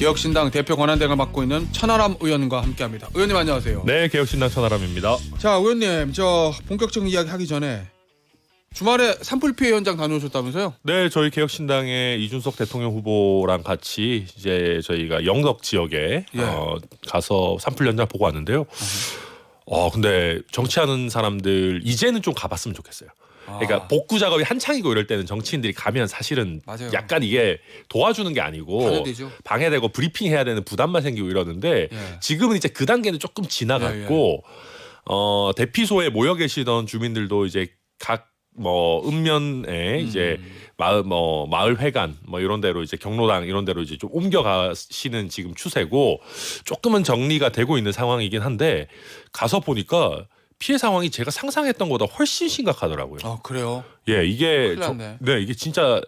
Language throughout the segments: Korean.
개혁신당 대표 권한대행을 맡고 있는 천하람 의원과 함께합니다. 의원님 안녕하세요. 네, 개혁신당 천하람입니다. 자, 의원님 저 본격적인 이야기 하기 전에 주말에 산불 피해 현장 다녀오셨다면서요? 네, 저희 개혁신당의 이준석 대통령 후보랑 같이 이제 저희가 영덕 지역에 가서 산불 현장 보고 왔는데요. 근데 정치하는 사람들 이제는 좀 가봤으면 좋겠어요. 그러니까 복구 작업이 한창이고 이럴 때는 정치인들이 가면 사실은 맞아요. 약간 이게 도와주는 게 아니고 방해되죠. 방해되고 브리핑해야 되는 부담만 생기고 이러는데 지금은 이제 그 단계는 조금 지나갔고 대피소에 모여 계시던 주민들도 이제 각 읍면에 이제 마을 회관 이런 데로 이제 경로당 이런 데로 이제 좀 옮겨가시는 지금 추세고 조금은 정리가 되고 있는 상황이긴 한데 가서 보니까 피해 상황이 제가 상상했던 것보다 훨씬 심각하더라고요. 그래요? 예, 이게 큰일 났네. 이게 진짜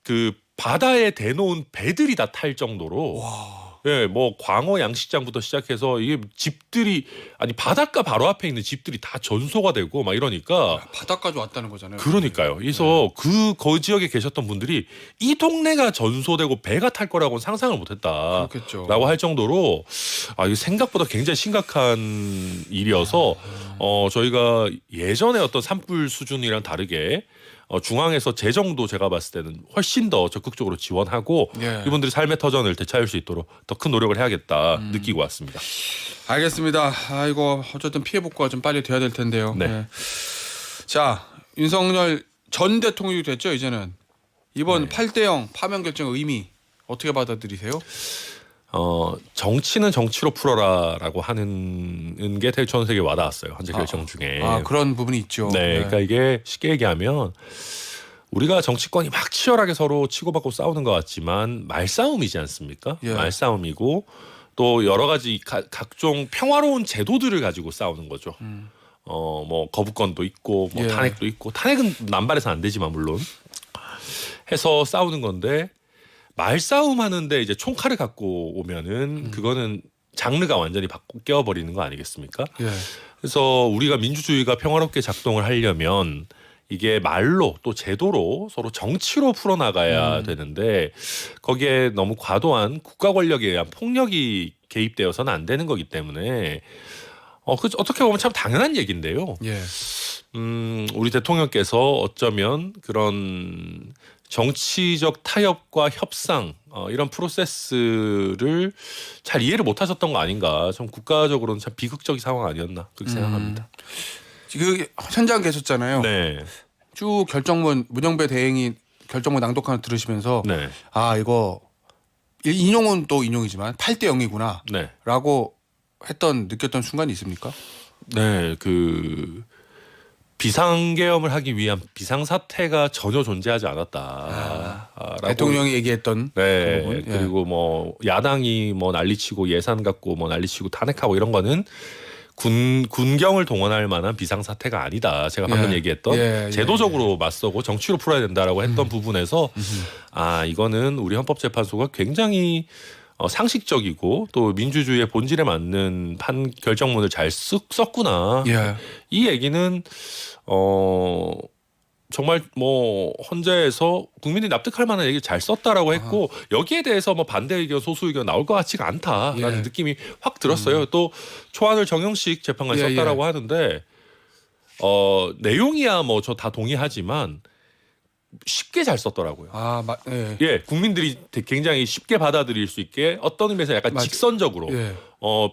그 바다에 대놓은 배들이 다 탈 정도로 예, 광어 양식장부터 시작해서 이게 집들이 바닷가 바로 앞에 있는 집들이 다 전소가 되고 막 이러니까 바다까지 왔다는 거잖아요. 그러니까요. 그래서 그 지역에 계셨던 분들이 이 동네가 전소되고 배가 탈 거라고는 상상을 못했다라고 그렇겠죠. 할 정도로 이게 생각보다 굉장히 심각한 일이어서 저희가 예전에 어떤 산불 수준이랑 다르게 중앙에서 재정도 제가 봤을 때는 훨씬 더 적극적으로 지원하고 이분들이 삶의 터전을 되찾을 수 있도록 더 큰 노력을 해야겠다 느끼고 왔습니다. 알겠습니다. 이거 어쨌든 피해 복구가 좀 빨리 돼야 될 텐데요. 네. 자, 윤석열 전 대통령이 됐죠 이제는. 이번 8대0 파면 결정 의미 어떻게 받아들이세요? 정치는 정치로 풀어라라고 하는 게 되게 저는 되게 와닿았어요. 헌재 결정 중에. 그런 부분이 있죠. 네, 그러니까 이게 쉽게 얘기하면 우리가 정치권이 막 치열하게 서로 치고받고 싸우는 것 같지만 말싸움이지 않습니까? 말싸움이고 또 여러 가지 각종 평화로운 제도들을 가지고 싸우는 거죠. 거부권도 있고 탄핵도 있고 탄핵은 남발해서 안 되지만 물론 해서 싸우는 건데 말싸움 하는데 이제 총칼을 갖고 오면은 그거는 장르가 완전히 바뀌어 버리는 거 아니겠습니까? 그래서 우리가 민주주의가 평화롭게 작동을 하려면 이게 말로 또 제도로 서로 정치로 풀어나가야 되는데 거기에 너무 과도한 국가 권력에 의한 폭력이 개입되어서는 안 되는 거기 때문에 어떻게 보면 참 당연한 얘기인데요. 우리 대통령께서 어쩌면 그런 정치적 타협과 협상 이런 프로세스를 잘 이해를 못하셨던 거 아닌가. 좀 국가적으로는 참 비극적인 상황 아니었나 그렇게 생각합니다. 그 현장 계셨잖아요. 네. 쭉 결정문 문영배 대행이 결정문 낭독하는 들으시면서 이거 인용은 또 인용이지만 8대0이구나 라고 느꼈던 순간이 있습니까? 네. 비상계엄을 하기 위한 비상사태가 전혀 존재하지 않았다. 대통령이 얘기했던 네. 그 부분. 그리고 야당이 난리치고 예산 갖고 난리치고 탄핵하고 이런 거는 군경을 동원할 만한 비상사태가 아니다. 제가 방금 얘기했던 제도적으로 맞서고 정치로 풀어야 된다라고 했던 부분에서 이거는 우리 헌법재판소가 굉장히 상식적이고 또 민주주의의 본질에 맞는 결정문을 잘 썼구나. 이 얘기는 정말 헌재에서 국민이 납득할 만한 얘기 잘 썼다라고 했고 여기에 대해서 반대 의견 소수 의견 나올 것 같지가 않다라는 느낌이 확 들었어요. 또 초안을 정영식 재판관이 썼다라고 하는데 내용이야 저 다 동의하지만 쉽게 잘 썼더라고요. 국민들이 굉장히 쉽게 받아들일 수 있게 어떤 의미에서 약간 직선적으로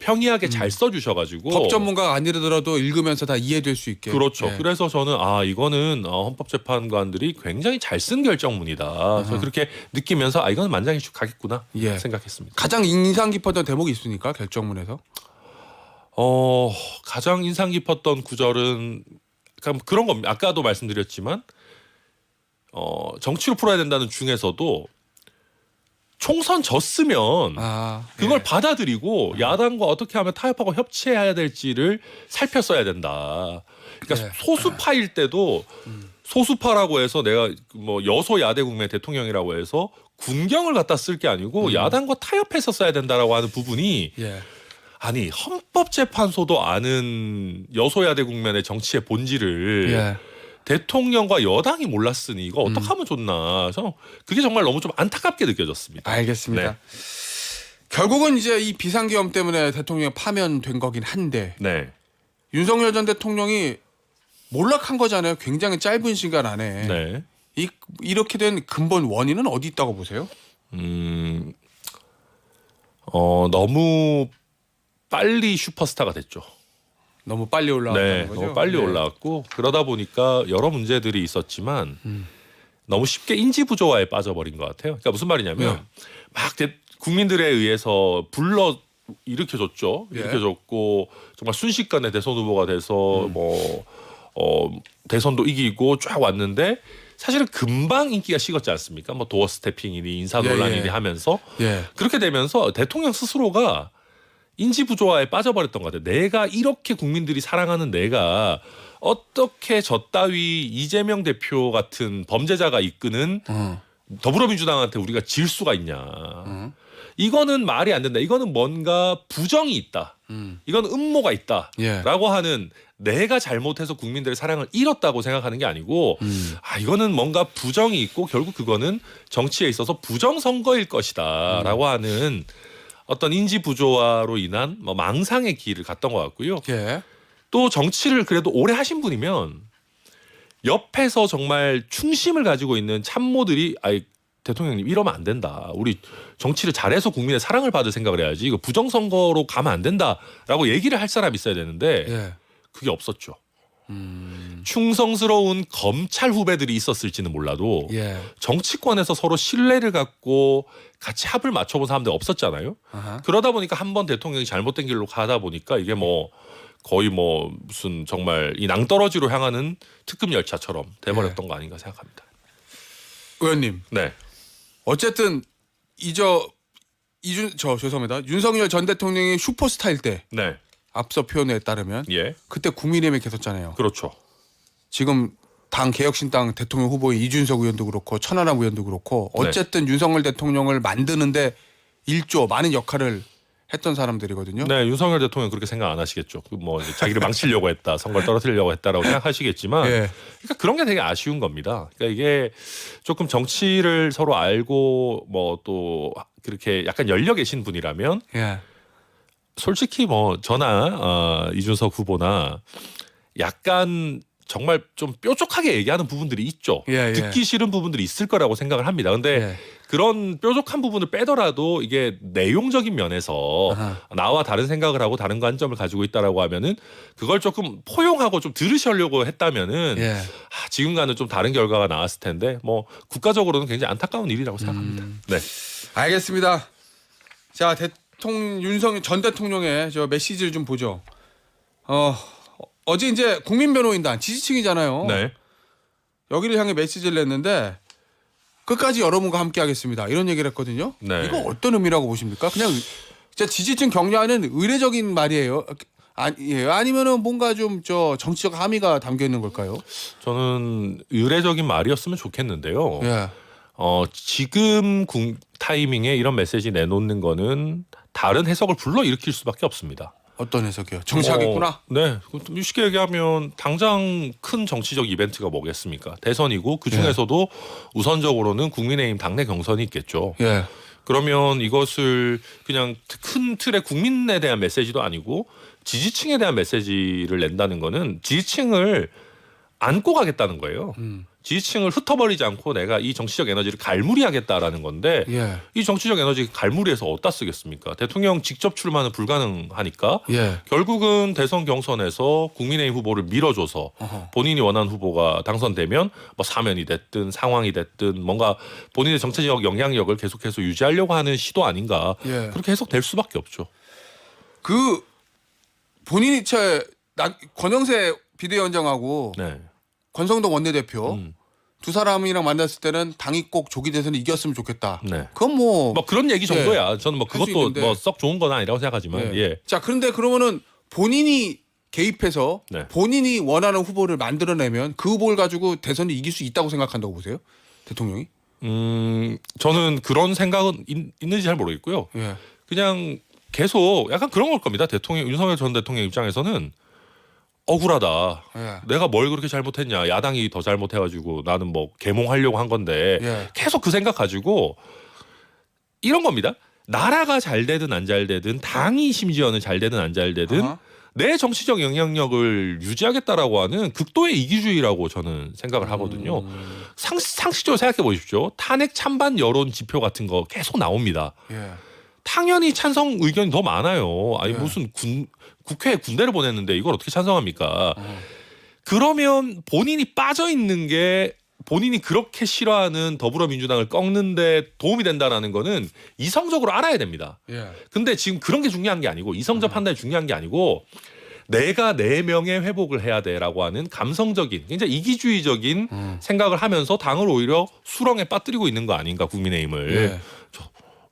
평이하게 잘 써주셔가지고 법 전문가가 아니더라도 읽으면서 다 이해될 수 있게. 그렇죠. 그래서 저는 이거는 헌법재판관들이 굉장히 잘 쓴 결정문이다. 그래서 그렇게 느끼면서 이건 만장일치 가겠구나 생각했습니다. 가장 인상 깊었던 대목이 있습니까? 결정문에서? 가장 인상 깊었던 구절은 그런 겁니다. 아까도 말씀드렸지만 정치로 풀어야 된다는 중에서도 총선 졌으면 그걸 받아들이고 야당과 어떻게 하면 타협하고 협치해야 될지를 살폈어야 된다. 그러니까 소수파일 때도 소수파라고 해서 내가 여소야대 국면 대통령이라고 해서 군경을 갖다 쓸 게 아니고 야당과 타협해서 써야 된다라고 하는 부분이 헌법재판소도 아는 여소야대 국면의 정치의 본질을 대통령과 여당이 몰랐으니 이거 어떻게 하면 좋나. 그게 정말 너무 좀 안타깝게 느껴졌습니다. 알겠습니다. 결국은 이제 이 비상계엄 때문에 대통령이 파면된 거긴 한데 네. 윤석열 전 대통령이 몰락한 거잖아요. 굉장히 짧은 시간 안에. 네. 이렇게 된 근본 원인은 어디 있다고 보세요? 너무 빨리 슈퍼스타가 됐죠. 너무 빨리 올라왔다는 네, 거죠. 너무 빨리 네. 올라왔고 그러다 보니까 여러 문제들이 있었지만 너무 쉽게 인지 부조화에 빠져버린 것 같아요. 그러니까 무슨 말이냐면 막 국민들에 의해서 불러 일으켜줬죠. 예. 일으켜줬고 정말 순식간에 대선 후보가 돼서 대선도 이기고 쫙 왔는데 사실은 금방 인기가 식었지 않습니까? 뭐 도어 스태핑이니 인사 논란이니 하면서 예. 그렇게 되면서 대통령 스스로가 인지 부조화에 빠져버렸던 것 같아요. 내가 이렇게 국민들이 사랑하는 내가 어떻게 저 따위 이재명 대표 같은 범죄자가 이끄는 더불어민주당한테 우리가 질 수가 있냐. 이거는 말이 안 된다. 이거는 뭔가 부정이 있다. 이건 음모가 있다라고 하는 내가 잘못해서 국민들의 사랑을 잃었다고 생각하는 게 아니고 이거는 뭔가 부정이 있고 결국 그거는 정치에 있어서 부정선거일 것이다라고 하는 어떤 인지 부조화로 인한 뭐 망상의 길을 갔던 것 같고요. 예. 또 정치를 그래도 오래 하신 분이면 옆에서 정말 충심을 가지고 있는 참모들이 대통령님 이러면 안 된다. 우리 정치를 잘해서 국민의 사랑을 받을 생각을 해야지. 이거 부정선거로 가면 안 된다라고 얘기를 할 사람이 있어야 되는데 예. 그게 없었죠. 충성스러운 검찰 후배들이 있었을지는 몰라도 예. 정치권에서 서로 신뢰를 갖고 같이 합을 맞춰본 사람들이 없었잖아요. 아하. 그러다 보니까 한 번 대통령이 잘못된 길로 가다 보니까 이게 뭐 거의 뭐 무슨 정말 이 낭떠러지로 향하는 특급 열차처럼 돼버렸던 거 아닌가 생각합니다. 의원님. 네. 어쨌든 죄송합니다. 윤석열 전 대통령이 슈퍼스타일 때 네. 앞서 표현에 따르면 예. 그때 국민의힘에 계셨잖아요. 그렇죠. 지금 당 개혁신당 대통령 후보인 이준석 의원도 그렇고 천하람 의원도 그렇고 어쨌든 윤석열 대통령을 만드는데 많은 역할을 했던 사람들이거든요. 네, 윤석열 대통령 그렇게 생각 안 하시겠죠. 뭐 자기를 망치려고 했다, 선거를 떨어뜨리려고 했다라고 생각하시겠지만, 예. 그러니까 그런 게 되게 아쉬운 겁니다. 그러니까 이게 조금 정치를 서로 알고 뭐 또 그렇게 약간 열려 계신 분이라면, 예. 솔직히 뭐 저나 이준석 후보나 약간 정말 좀 뾰족하게 얘기하는 부분들이 있죠. 예, 예. 듣기 싫은 부분들이 있을 거라고 생각을 합니다. 근데 예. 그런 뾰족한 부분을 빼더라도 이게 내용적인 면에서 아하. 나와 다른 생각을 하고 다른 관점을 가지고 있다라고 하면은 그걸 조금 포용하고 좀 들으시려고 했다면은 예. 지금과는 좀 다른 결과가 나왔을 텐데 뭐 국가적으로는 굉장히 안타까운 일이라고 생각합니다. 네. 알겠습니다. 자, 윤석열 전 대통령의 저 메시지를 좀 보죠. 어제 이제 국민변호인단 지지층이잖아요. 네. 여기를 향해 메시지를 냈는데 끝까지 여러분과 함께하겠습니다. 이런 얘기를 했거든요. 네. 이거 어떤 의미라고 보십니까? 그냥 진짜 지지층 격려하는 의례적인 말이에요. 아니면은 뭔가 좀 정치적 함의가 담겨 있는 걸까요? 저는 의례적인 말이었으면 좋겠는데요. 예. 지금 타이밍에 이런 메시지 내놓는 거는 다른 해석을 불러일으킬 수밖에 없습니다. 어떤 해석이요? 정치하겠구나. 네. 쉽게 얘기하면 당장 큰 정치적 이벤트가 뭐겠습니까? 대선이고 그 중에서도 우선적으로는 국민의힘 당내 경선이 있겠죠. 예. 그러면 이것을 그냥 큰 틀의 국민에 대한 메시지도 아니고 지지층에 대한 메시지를 낸다는 거는 지지층을 안고 가겠다는 거예요. 지지층을 흩어버리지 않고 내가 이 정치적 에너지를 갈무리하겠다라는 건데 예. 이 정치적 에너지 갈무리해서 어디다 쓰겠습니까? 대통령 직접 출마는 불가능하니까 예. 결국은 대선 경선에서 국민의힘 후보를 밀어줘서 본인이 원하는 후보가 당선되면 뭐 사면이 됐든 상황이 됐든 뭔가 본인의 정치적 영향력을 계속해서 유지하려고 하는 시도 아닌가 예. 그렇게 해석될 수밖에 없죠. 본인이 권영세 비대위원장하고 네. 권성동 원내대표 두 사람이랑 만났을 때는 당이 꼭 조기 대선에 이겼으면 좋겠다. 네. 그건 뭐 그런 얘기 정도야. 저는 뭐 할수 그것도 있는데. 뭐 썩 좋은 건 아니라고 생각하지만 예. 자, 그런데 그러면은 본인이 개입해서 네. 본인이 원하는 후보를 만들어내면 그 후보를 가지고 대선을 이길 수 있다고 생각한다고 보세요? 대통령이? 저는 그런 생각은 있는지 잘 모르겠고요. 예. 그냥 계속 약간 그런 걸 겁니다. 윤석열 전 대통령 입장에서는 억울하다. 예. 내가 뭘 그렇게 잘못했냐. 야당이 더 잘못해가지고 나는 뭐 계몽하려고 한 건데 예. 계속 그 생각 가지고 이런 겁니다. 나라가 잘 되든 안 잘 되든 당이 심지어는 잘 되든 안 잘 되든 아하. 내 정치적 영향력을 유지하겠다라고 하는 극도의 이기주의라고 저는 생각을 하거든요. 상식적으로 생각해 보십시오. 탄핵 찬반 여론 지표 같은 거 계속 나옵니다. 예. 당연히 찬성 의견이 더 많아요. 아니 예. 무슨 국회에 군대를 보냈는데 이걸 어떻게 찬성합니까? 그러면 본인이 빠져 있는 게 본인이 그렇게 싫어하는 더불어민주당을 꺾는데 도움이 된다라는 거는 이성적으로 알아야 됩니다. 예. 근데 지금 그런 게 중요한 게 아니고 이성적 판단이 중요한 게 아니고 내가 내 명예 회복을 해야 돼라고 하는 감성적인 굉장히 이기주의적인 생각을 하면서 당을 오히려 수렁에 빠뜨리고 있는 거 아닌가 국민의힘을. 예.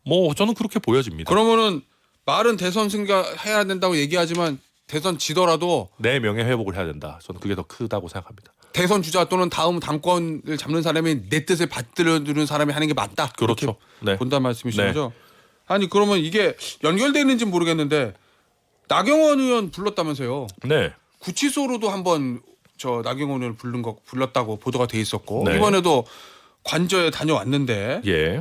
뭐 저는 그렇게 보여집니다. 그러면은 말은 대선 승가해야 된다고 얘기하지만 대선 지더라도 내 명예 회복을 해야 된다. 저는 그게 더 크다고 생각합니다. 대선 주자 또는 다음 당권을 잡는 사람이 내 뜻을 받들어주는 사람이 하는 게 맞다. 그렇죠. 네. 본다는 말씀이신 네. 거죠? 아니 그러면 이게 연결되는지 모르겠는데 나경원 의원 불렀다면서요? 네. 구치소로도 한번 저 나경원 의원 불렀다고 보도가 돼 있었고 네. 이번에도 관저에 다녀왔는데 예.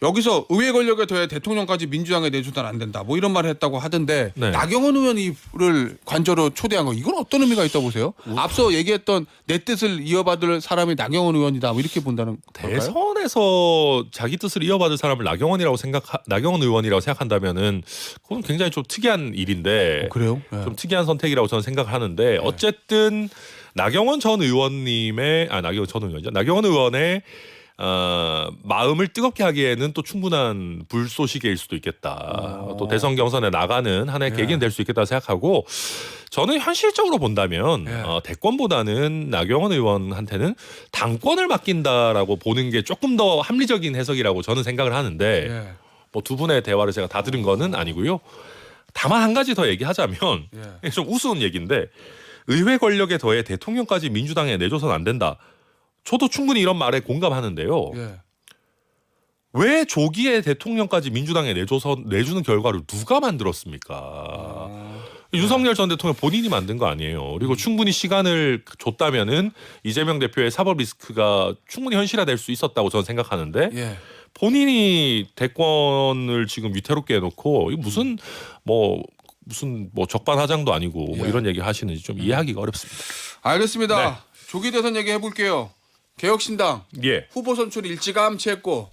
여기서 의회 권력에 더해 대통령까지 민주당에 내주면 안 된다. 뭐 이런 말을 했다고 하던데 네. 나경원 의원을 관저로 초대한 거 이건 어떤 의미가 있다고 보세요? 앞서 얘기했던 내 뜻을 이어받을 사람이 나경원 의원이다. 뭐 이렇게 본다는 걸까요? 대선에서 자기 뜻을 이어받을 사람을 나경원 의원이라고 생각한다면은 그건 굉장히 좀 특이한 일인데 그래요? 네. 좀 특이한 선택이라고 저는 생각을 하는데 어쨌든 나경원 전 의원님의 나경원 의원의 마음을 뜨겁게 하기에는 또 충분한 불쏘시개일 수도 있겠다. 또 대선 경선에 나가는 하나의 계기는 될 수 있겠다 생각하고 저는 현실적으로 본다면 대권보다는 나경원 의원한테는 당권을 맡긴다라고 보는 게 조금 더 합리적인 해석이라고 저는 생각을 하는데 뭐 두 분의 대화를 제가 다 들은 거는 아니고요. 다만 한 가지 더 얘기하자면 좀 우스운 얘기인데 의회 권력에 더해 대통령까지 민주당에 내줘서는 안 된다. 저도 충분히 이런 말에 공감하는데요. 왜 조기에 대통령까지 민주당에 내주는 결과를 누가 만들었습니까? 윤석열 전 대통령 본인이 만든 거 아니에요. 그리고 충분히 시간을 줬다면은 이재명 대표의 사법 리스크가 충분히 현실화될 수 있었다고 저는 생각하는데 본인이 대권을 지금 위태롭게 해놓고 이게 무슨 적반하장도 아니고 뭐 이런 얘기 하시는지 좀 이해하기가 어렵습니다. 알겠습니다. 네. 조기 대선 얘기 해볼게요. 개혁신당 후보 선출 일찌감치 했고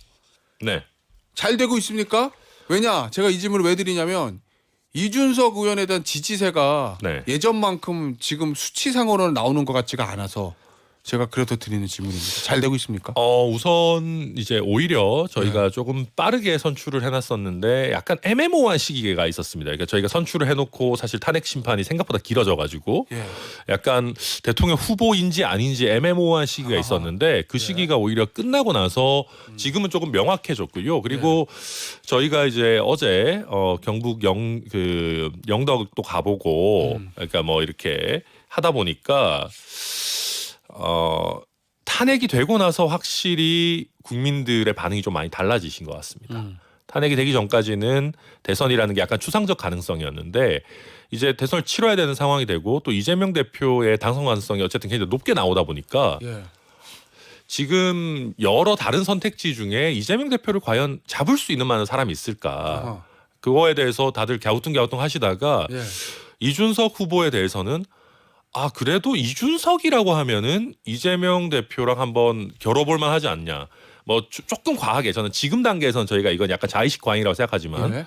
잘 되고 있습니까? 왜냐? 제가 이 질문을 왜 드리냐면 이준석 의원에 대한 지지세가 예전만큼 지금 수치상으로는 나오는 것 같지가 않아서 제가 그래서 드리는 질문입니다. 잘 되고 있습니까? 우선 이제 오히려 저희가 조금 빠르게 선출을 해놨었는데 약간 애매모호한 시기가 있었습니다. 그러니까 저희가 선출을 해놓고 사실 탄핵 심판이 생각보다 길어져가지고 약간 대통령 후보인지 아닌지 애매모호한 시기가 있었는데 그 시기가 오히려 끝나고 나서 지금은 조금 명확해졌고요. 그리고 저희가 이제 어제 경북 영덕도 가보고 그러니까 뭐 이렇게 하다 보니까. 탄핵이 되고 나서 확실히 국민들의 반응이 좀 많이 달라지신 것 같습니다. 탄핵이 되기 전까지는 대선이라는 게 약간 추상적 가능성이었는데 이제 대선을 치러야 되는 상황이 되고 또 이재명 대표의 당선 가능성이 어쨌든 굉장히 높게 나오다 보니까 지금 여러 다른 선택지 중에 이재명 대표를 과연 잡을 수 있는 만한 사람이 있을까? 그거에 대해서 다들 갸우뚱갸우뚱 하시다가 이준석 후보에 대해서는 그래도 이준석이라고 하면은 이재명 대표랑 한번 겨뤄볼 만하지 않냐. 뭐 조금 과하게 저는 지금 단계에서는 저희가 이건 약간 자의식 과잉이라고 생각하지만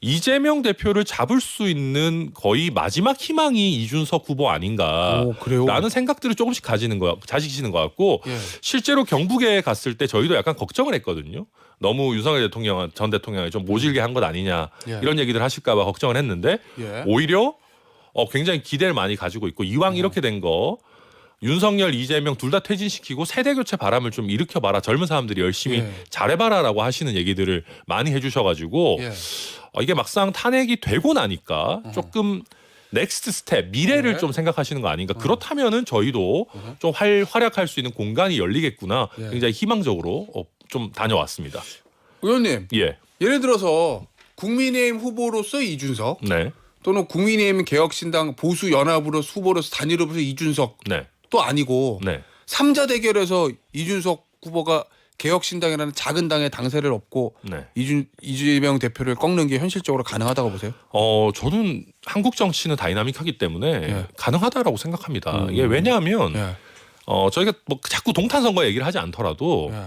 이재명 대표를 잡을 수 있는 거의 마지막 희망이 이준석 후보 아닌가라는 생각들을 조금씩 가지시는 것 같고 실제로 경북에 갔을 때 저희도 약간 걱정을 했거든요. 너무 윤석열 전 대통령이 좀 모질게 한 것 아니냐 이런 얘기들 하실까 봐 걱정을 했는데 오히려 굉장히 기대를 많이 가지고 있고 이왕 이렇게 된 거 윤석열, 이재명 둘 다 퇴진시키고 세대교체 바람을 좀 일으켜봐라. 젊은 사람들이 열심히 잘해봐라라고 하시는 얘기들을 많이 해주셔가지고 이게 막상 탄핵이 되고 나니까 조금 넥스트 스텝 미래를 좀 생각하시는 거 아닌가. 그렇다면은 저희도 좀 활약할 수 있는 공간이 열리겠구나. 굉장히 희망적으로 좀 다녀왔습니다. 의원님 예를 들어서 국민의힘 후보로서 이준석 또는 국민의힘 개혁신당 보수연합으로 후보로서 단일후보로서 이준석 또 아니고 3자 대결에서 이준석 후보가 개혁신당이라는 작은 당의 당세를 업고 네. 이재명 대표를 꺾는 게 현실적으로 가능하다고 보세요? 저는 한국 정치는 다이나믹하기 때문에 예. 가능하다라고 생각합니다. 이게 왜냐하면 예. 저희가 뭐 자꾸 동탄 선거 얘기를 하지 않더라도 예.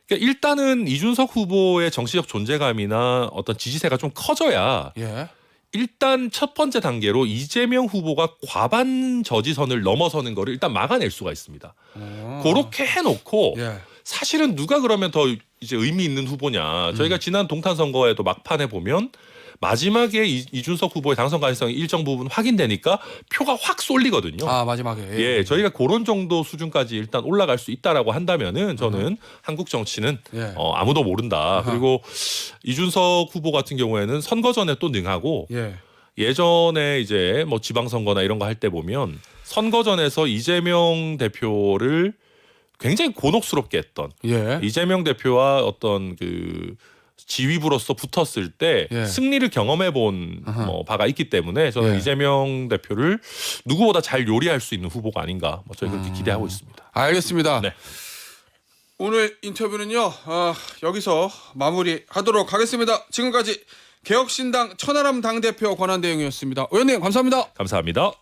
그러니까 일단은 이준석 후보의 정치적 존재감이나 어떤 지지세가 좀 커져야 예. 일단 첫 번째 단계로 이재명 후보가 과반 저지선을 넘어서는 거를 일단 막아낼 수가 있습니다. 그렇게 해놓고 예. 사실은 누가 그러면 더 이제 의미 있는 후보냐. 저희가 지난 동탄 선거에도 막판에 보면 마지막에 이준석 후보의 당선 가능성이 일정 부분 확인되니까 표가 확 쏠리거든요. 아 마지막에. 예, 저희가 그런 정도 수준까지 일단 올라갈 수 있다라고 한다면은 저는 한국 정치는 예. 아무도 모른다. 그리고 이준석 후보 같은 경우에는 선거 전에 또 능하고 예. 예전에 이제 뭐 지방선거나 이런 거 할 때 보면 선거 전에서 이재명 대표를 굉장히 곤혹스럽게 했던 예. 이재명 대표와 어떤 그 지휘부로서 붙었을 때 예. 승리를 경험해 본 바가 있기 때문에 저는 예. 이재명 대표를 누구보다 잘 요리할 수 있는 후보가 아닌가 저희 그렇게 기대하고 있습니다. 알겠습니다. 네. 오늘 인터뷰는요 여기서 마무리하도록 하겠습니다. 지금까지 개혁신당 천하람 당대표 권한대행이었습니다. 의원님 감사합니다. 감사합니다.